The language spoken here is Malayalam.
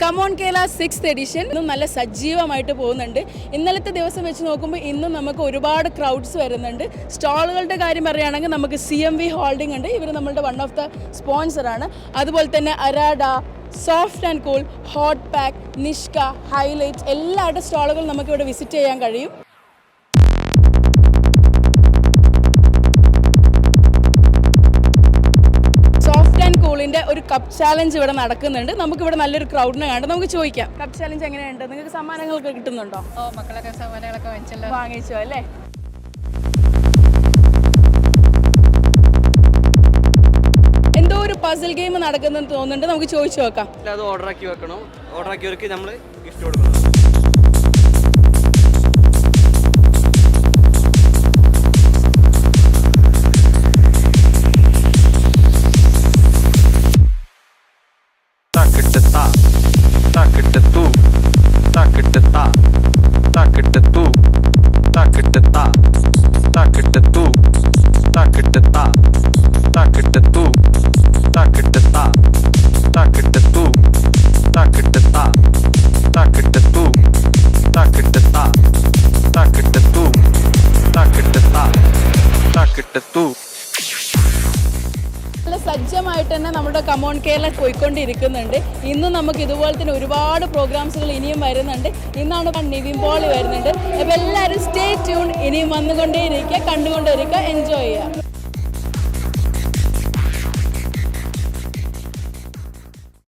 കമോൺ കേരള 6th എഡിഷൻ ഇന്നും നല്ല സജീവമായിട്ട് പോകുന്നുണ്ട്. ഇന്നലത്തെ ദിവസം വെച്ച് നോക്കുമ്പോൾ ഇന്നും നമുക്ക് ഒരുപാട് ക്രൗഡ്സ് വരുന്നുണ്ട്. സ്റ്റാളുകളുടെ കാര്യം പറയുകയാണെങ്കിൽ നമുക്ക് CMV ഹോൾഡിംഗ് ഉണ്ട്, ഇവർ നമ്മളുടെ വൺ ഓഫ് ദ സ്പോൺസറാണ്. അതുപോലെ തന്നെ അരാഡ, soft and cool, hot pack, Nishka, highlight എല്ലാവരുടെ സ്റ്റാളുകൾ നമുക്കിവിടെ വിസിറ്റ് ചെയ്യാൻ കഴിയും. ഒരു കപ്പ് ചാലഞ്ച് ഇവിടെ നടക്കുന്നുണ്ട്. നമുക്കിവിടെ നല്ലൊരു ക്രൗഡിനെ കണ്ട് നമുക്ക് ചോദിക്കാം, കപ്പ് ചാലഞ്ച് എങ്ങനെയുണ്ട്? നിങ്ങൾക്ക് സമ്മാനങ്ങളൊക്കെ കിട്ടുന്നുണ്ടോ? മക്കളൊക്കെ സമ്മാനങ്ങളൊക്കെ വാങ്ങിച്ചോ അല്ലേ? എന്തോ ഒരു പസിൽ ഗെയിം നടക്കുന്നെന്ന് തോന്നുന്നുണ്ട്, നമുക്ക് ചോദിച്ചു നോക്കാം. അത് ഓർഡർ ആക്കി വെക്കണം, ഓർഡർ ആക്കിയവർക്ക് നമ്മൾ ഗിഫ്റ്റ് കൊടുക്കണം. സജ്ജമായിട്ട് തന്നെ നമ്മുടെ കമോൺ കേരള പോയിക്കൊണ്ടിരിക്കുന്നുണ്ട്. ഇന്നും നമുക്ക് ഇതുപോലെ തന്നെ ഒരുപാട് പ്രോഗ്രാംസുകൾ ഇനിയും വരുന്നുണ്ട്. ഇന്നാണ് നിവിൻ പോളി വരുന്നുണ്ട്. അപ്പോൾ എല്ലാവരും സ്റ്റേ ട്യൂൺ, ഇനിയും വന്നുകൊണ്ടേയിരിക്കുക, കണ്ടുകൊണ്ടേയിരിക്കുക, എൻജോയ് ചെയ്യുക.